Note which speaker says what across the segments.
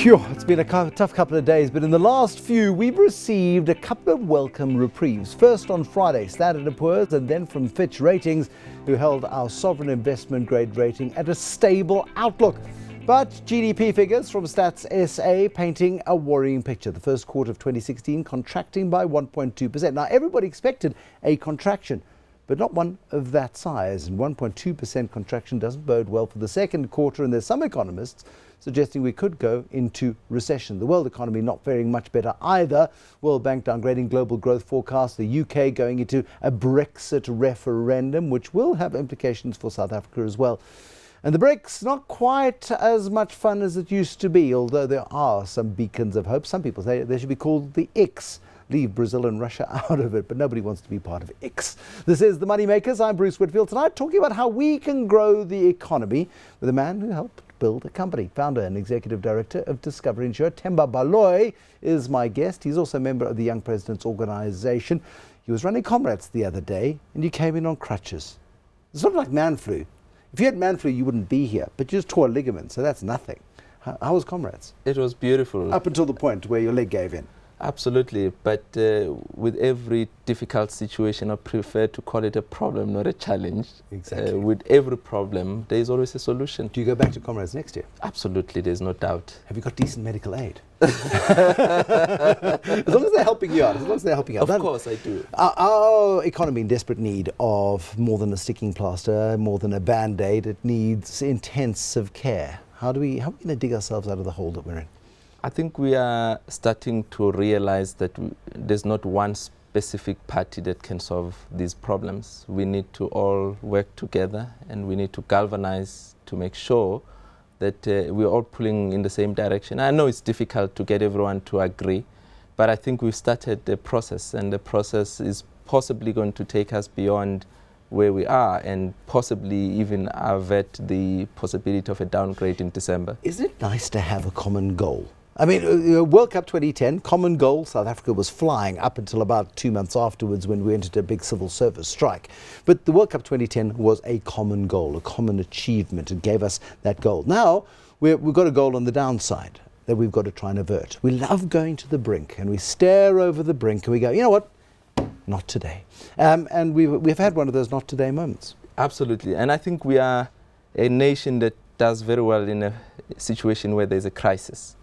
Speaker 1: Phew, it's been a tough couple of days, but in the last few, we've received a couple of welcome reprieves. First on Friday, Standard & Poor's, and then from Fitch Ratings, who held our sovereign investment grade rating at a stable outlook. But GDP figures from Stats SA painting a worrying picture. The first quarter of 2016 contracting by 1.2%. Now, everybody expected a contraction, but not one of that size. And 1.2% contraction doesn't bode well for the second quarter, and there's some economists suggesting we could go into recession. The world economy not faring much better either. World Bank downgrading global growth forecast. The UK going into a Brexit referendum, which will have implications for South Africa as well. And the BRICS, not quite as much fun as it used to be, although there are some beacons of hope. Some people say they should be called the ICS. Leave Brazil and Russia out of it, but nobody wants to be part of ICS. This is the MoneyMakers. I'm Bruce Whitfield. Tonight, talking about how we can grow the economy with a man who helped build a company. Founder and executive director of Discovery Insure, Themba Baloyi, is my guest. He's also a member of the Young Presidents Organization. He was running Comrades the other day, and you came in on crutches. It's not like man flu. If you had man flu, you wouldn't be here, but you just tore a ligament, so that's nothing. How was Comrades?
Speaker 2: It was beautiful.
Speaker 1: Up until the point where your leg gave in.
Speaker 2: Absolutely, but with every difficult situation, I prefer to call it a problem, not a challenge.
Speaker 1: Exactly.
Speaker 2: With every problem, there is always a solution.
Speaker 1: Do you go back to Comrades next year?
Speaker 2: Absolutely, there's no doubt.
Speaker 1: Have you got decent medical aid? As long as they're helping you out. As long as they're helping you out.
Speaker 2: Of course, I do.
Speaker 1: Our economy in desperate need of more than a sticking plaster, more than a band-aid. It needs intensive care. How are we going to dig ourselves out of the hole that we're in?
Speaker 2: I think we are starting to realize that there's not one specific party that can solve these problems. We need to all work together, and we need to galvanize to make sure that we're all pulling in the same direction. I know it's difficult to get everyone to agree, but I think we've started the process, and the process is possibly going to take us beyond where we are and possibly even avert the possibility of a downgrade in December.
Speaker 1: Isn't it nice to have a common goal? I mean, World Cup 2010, common goal, South Africa was flying up until about 2 months afterwards when we entered a big civil service strike. But the World Cup 2010 was a common goal, a common achievement. It gave us that goal. Now, we've got a goal on the downside that we've got to try and avert. We love going to the brink, and we stare over the brink and we go, you know what? Not today. And we've had one of those not today moments.
Speaker 2: Absolutely. And I think we are a nation that does very well in a situation where there's a crisis.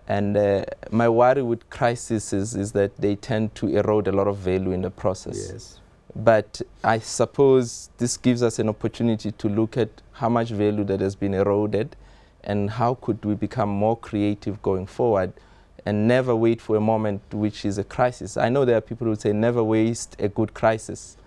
Speaker 2: And my worry with crises is that they tend to erode a lot of value in the process.
Speaker 1: Yes.
Speaker 2: But I suppose this gives us an opportunity to look at how much value that has been eroded and how could we become more creative going forward and never wait for a moment which is a crisis. I know there are people who say never waste a good crisis.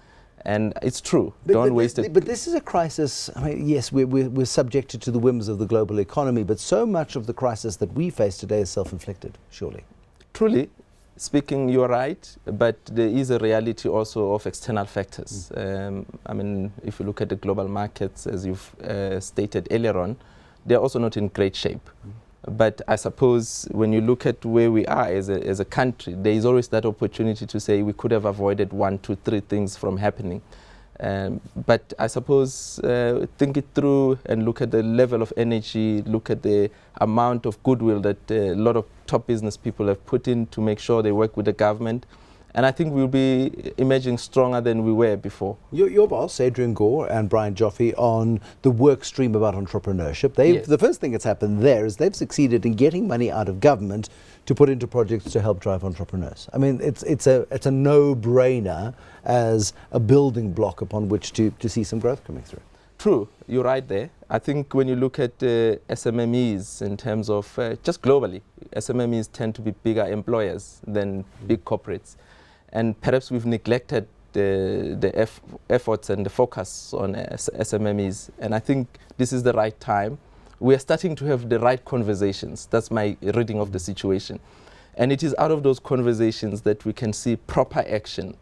Speaker 2: And it's true. Don't waste it.
Speaker 1: But this is a crisis. I mean, yes, we're subjected to the whims of the global economy, but so much of the crisis that we face today is self-inflicted, surely.
Speaker 2: Truly speaking, you're right, but there is a reality also of external factors. I mean, if you look at the global markets, as you've stated earlier on, they're also not in great shape. But I suppose when you look at where we are as a country, there is always that opportunity to say we could have avoided 1, 2, 3 things from happening. But I suppose think it through and look at the level of energy, look at the amount of goodwill that a lot of top business people have put in to make sure they work with the government. And I think we'll be emerging stronger than we were before.
Speaker 1: Your boss, Adrian Gore and Brian Joffe, on the work stream about entrepreneurship,
Speaker 2: Yes.
Speaker 1: The first thing that's happened there is they've succeeded in getting money out of government to put into projects to help drive entrepreneurs. I mean, it's a no-brainer as a building block upon which to see some growth coming through.
Speaker 2: True, you're right there. I think when you look at SMMEs in terms of just globally, SMMEs tend to be bigger employers than big corporates. And perhaps we've neglected the efforts and the focus on SMMEs. And I think this is the right time. We are starting to have the right conversations. That's my reading of the situation. And it is out of those conversations that we can see proper action.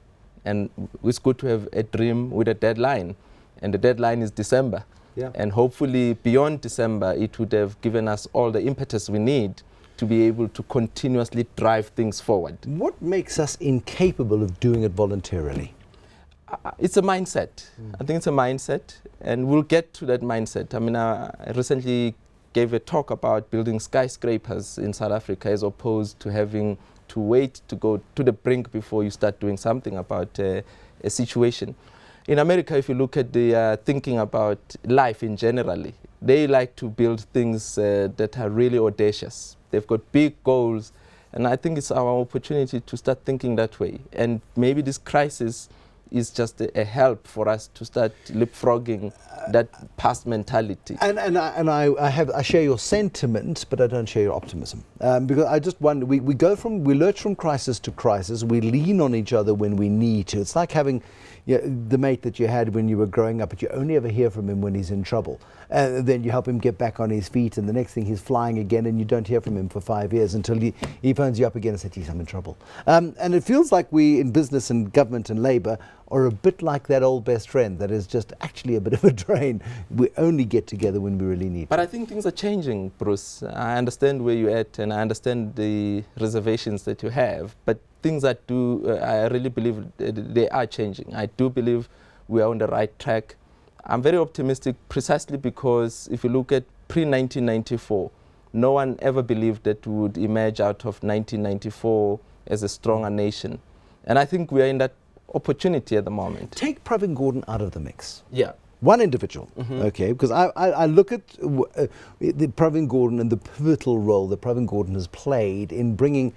Speaker 2: And it's good to have a dream with a deadline. And the deadline is December.
Speaker 1: Yeah.
Speaker 2: And hopefully beyond December, it would have given us all the impetus we need to be able to continuously drive things forward.
Speaker 1: What makes us incapable of doing it voluntarily?
Speaker 2: It's a mindset. I think it's a mindset, and we'll get to that mindset. I mean, I recently gave a talk about building skyscrapers in South Africa as opposed to having to wait to go to the brink before you start doing something about a situation. In America, if you look at the thinking about life in generally, they like to build things that are really audacious. They've got big goals, and I think it's our opportunity to start thinking that way. And maybe this crisis is just a help for us to start leapfrogging that past mentality.
Speaker 1: And I share your sentiment, but I don't share your optimism. Because I just wonder, we lurch from crisis to crisis. We lean on each other when we need to. It's like having the mate that you had when you were growing up, but you only ever hear from him when he's in trouble. Then you help him get back on his feet, and the next thing he's flying again, and you don't hear from him for 5 years until he phones you up again and says, geez, I'm in trouble. And it feels like we in business and government and labour are a bit like that old best friend that is just actually a bit of a drain. We only get together when we really need to.
Speaker 2: But I think things are changing, Bruce. I understand where you're at, and I understand the reservations that you have, but things I really believe they are changing. I do believe we are on the right track. I'm very optimistic precisely because if you look at pre-1994, no one ever believed that we would emerge out of 1994 as a stronger nation. And I think we are in that opportunity at the moment.
Speaker 1: Take Pravin Gordhan out of the mix.
Speaker 2: Yeah.
Speaker 1: One individual, okay, because I look at the Pravin Gordhan and the pivotal role that Pravin Gordhan has played in bringing,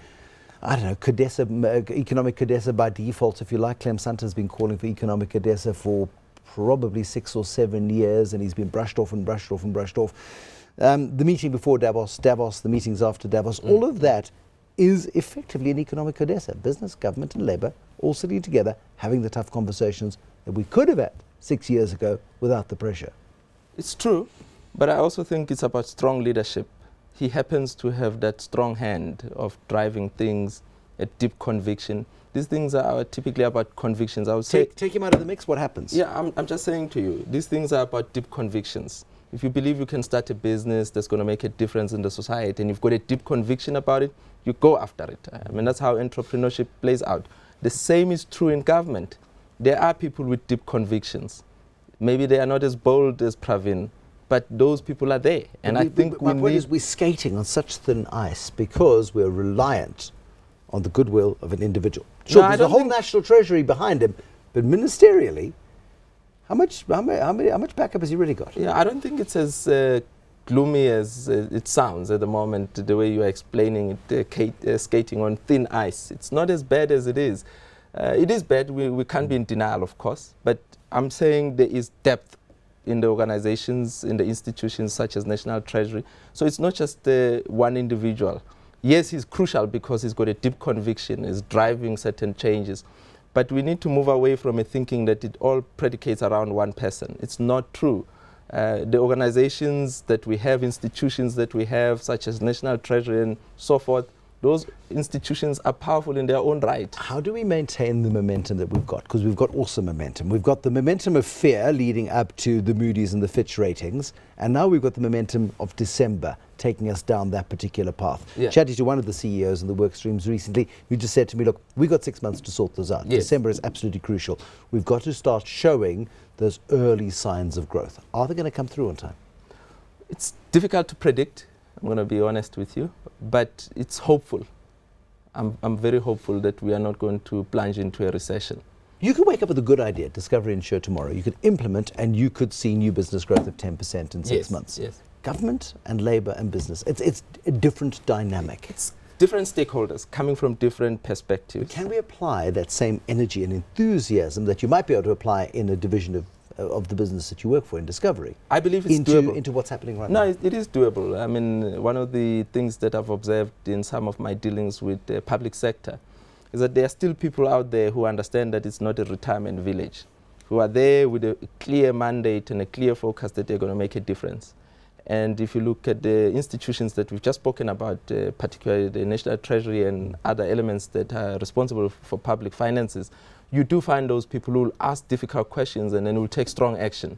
Speaker 1: I don't know, CODESA, economic CODESA by default, if you like. Clem Santa has been calling for economic CODESA for probably 6 or 7 years, and he's been brushed off and brushed off and brushed off. The meeting before Davos, the meetings after Davos, all of that is effectively an economic CODESA. Business, government and labour all sitting together, having the tough conversations that we could have had 6 years ago without the pressure.
Speaker 2: It's true, but I also think it's about strong leadership. He happens to have that strong hand of driving things, a deep conviction. These things are typically about convictions. I would say,
Speaker 1: take him out of the mix, what happens?
Speaker 2: Yeah, I'm just saying to you, these things are about deep convictions. If you believe you can start a business that's going to make a difference in the society and you've got a deep conviction about it, you go after it. I mean, that's how entrepreneurship plays out. The same is true in government. There are people with deep convictions. Maybe they are not as bold as Pravin, but those people are there. And I think
Speaker 1: my point is we're skating on such thin ice because we're reliant on the goodwill of an individual. Sure, there's a whole national treasury behind him, but ministerially, how much backup has he really got?
Speaker 2: Yeah, I don't think it's as gloomy as it sounds at the moment, the way you are explaining it, skating on thin ice. It's not as bad as it is. It is bad, we can't be in denial, of course, but I'm saying there is depth in the organizations, in the institutions such as National Treasury. So it's not just one individual. Yes, he's crucial because he's got a deep conviction, he's driving certain changes. But we need to move away from a thinking that it all predicates around one person. It's not true. The organizations that we have, institutions that we have, such as National Treasury and so forth, those institutions are powerful in their own right.
Speaker 1: How do we maintain the momentum that we've got? Because we've got awesome momentum. We've got the momentum of fear leading up to the Moody's and the Fitch ratings, and now we've got the momentum of December taking us down that particular path.
Speaker 2: Yeah.
Speaker 1: Chatting to one of the CEOs in the work streams recently, who just said to me, look, we've got 6 months to sort this out.
Speaker 2: Yes.
Speaker 1: December is absolutely crucial. We've got to start showing those early signs of growth. Are they going to come through on time?
Speaker 2: It's difficult to predict, I'm going to be honest with you, but it's hopeful. I'm very hopeful that we are not going to plunge into a recession.
Speaker 1: You could wake up with a good idea, Discovery Insure tomorrow. You could implement and you could see new business growth of 10% in 6 months.
Speaker 2: Yes.
Speaker 1: Government and labour and business, it's a different dynamic.
Speaker 2: It's different stakeholders coming from different perspectives.
Speaker 1: Can we apply that same energy and enthusiasm that you might be able to apply in a division of the business that you work for in Discovery?
Speaker 2: I believe it's doable.
Speaker 1: Into what's happening right now?
Speaker 2: No, it is doable. I mean, one of the things that I've observed in some of my dealings with the public sector is that there are still people out there who understand that it's not a retirement village, who are there with a clear mandate and a clear focus that they're going to make a difference. And if you look at the institutions that we've just spoken about, particularly the National Treasury and other elements that are responsible for public finances, you do find those people who will ask difficult questions and then will take strong action.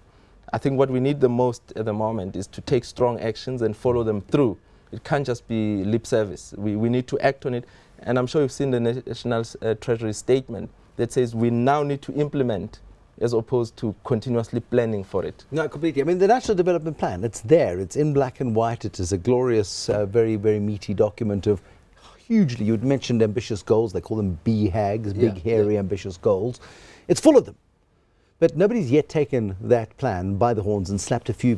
Speaker 2: I think what we need the most at the moment is to take strong actions and follow them through. It can't just be lip service. We need to act on it. And I'm sure you've seen the National Treasury statement that says we now need to implement as opposed to continuously planning for it.
Speaker 1: No, completely. I mean, the National Development Plan, it's there. It's in black and white. It is a glorious, very, very meaty document of hugely, you'd mentioned ambitious goals. They call them BHAGs, big, hairy, ambitious goals. It's full of them. But nobody's yet taken that plan by the horns and slapped a few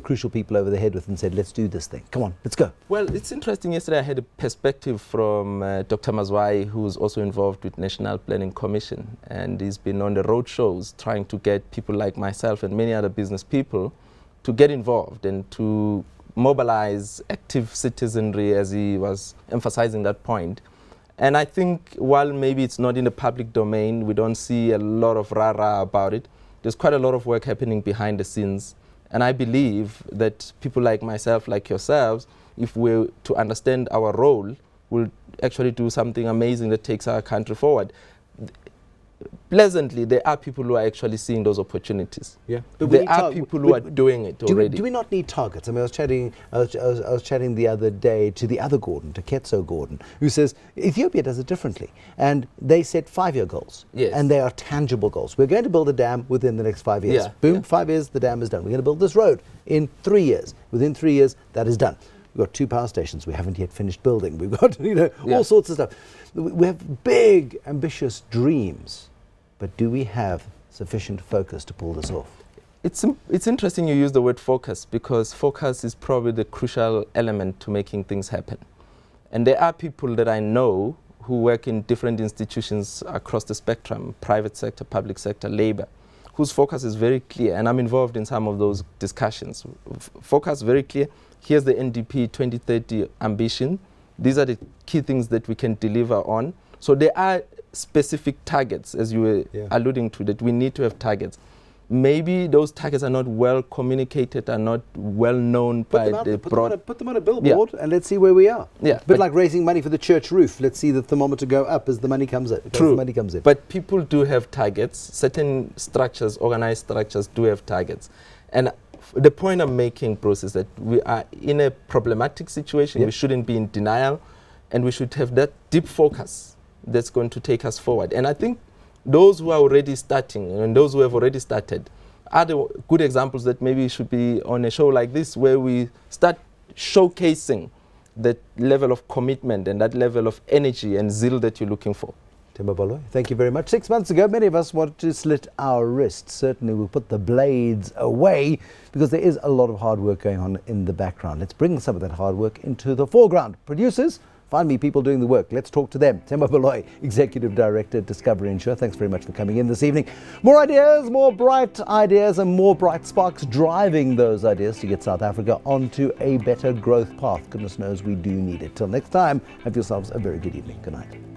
Speaker 1: crucial people over the head with and said, let's do this thing. Come on, let's go.
Speaker 2: Well, it's interesting. Yesterday I had a perspective from Dr. Mazwai, who's also involved with National Planning Commission. And he's been on the road shows trying to get people like myself and many other business people to get involved and to mobilize active citizenry, as he was emphasizing that point. And I think while maybe it's not in the public domain, we don't see a lot of rah-rah about it, there's quite a lot of work happening behind the scenes. And I believe that people like myself, like yourselves, if we're to understand our role, will actually do something amazing that takes our country forward. Pleasantly, there are people who are actually seeing those opportunities.
Speaker 1: Yeah, but
Speaker 2: there are people who are doing it already.
Speaker 1: Do we not need targets? I mean, I was chatting the other day to the other Gordon, to Ketso Gordon, who says Ethiopia does it differently, and they set 5-year goals, and they are tangible goals. We're going to build a dam within the next 5 years. Boom, 5 years, the dam is done. We're going to build this road in 3 years. Within 3 years, that is done. We've got 2 power stations we haven't yet finished building. We've got all sorts of stuff. We have big, ambitious dreams, but do we have sufficient focus to pull this off?
Speaker 2: It's interesting you use the word focus, because focus is probably the crucial element to making things happen. And there are people that I know who work in different institutions across the spectrum, private sector, public sector, labor, whose focus is very clear, and I'm involved in some of those discussions. Focus very clear. Here's the NDP 2030 ambition. These are the key things that we can deliver on. So there are specific targets, as you were alluding to, that we need to have targets. Maybe those targets are not well communicated, are not well known by the broad.
Speaker 1: Put them on a billboard and let's see where we are.
Speaker 2: Yeah,
Speaker 1: but like raising money for the church roof, let's see the thermometer go up as the money comes in.
Speaker 2: True.
Speaker 1: The money comes in.
Speaker 2: But people do have targets. Certain structures, organized structures, do have targets. And the point I'm making, Bruce, is that we are in a problematic situation. We shouldn't be in denial, and we should have that deep focus that's going to take us forward. And I think those who are already starting and those who have already started are the good examples that maybe should be on a show like this, where we start showcasing that level of commitment and that level of energy and zeal that you're looking for.
Speaker 1: Themba Baloyi, thank you very much. 6 months ago, many of us wanted to slit our wrists. Certainly we'll put the blades away, because there is a lot of hard work going on in the background. Let's bring some of that hard work into the foreground. Producers, find me people doing the work. Let's talk to them. Themba Baloyi, Executive Director at Discovery Insure. Thanks very much for coming in this evening. More ideas, more bright ideas, and more bright sparks driving those ideas to get South Africa onto a better growth path. Goodness knows we do need it. Till next time, have yourselves a very good evening. Good night.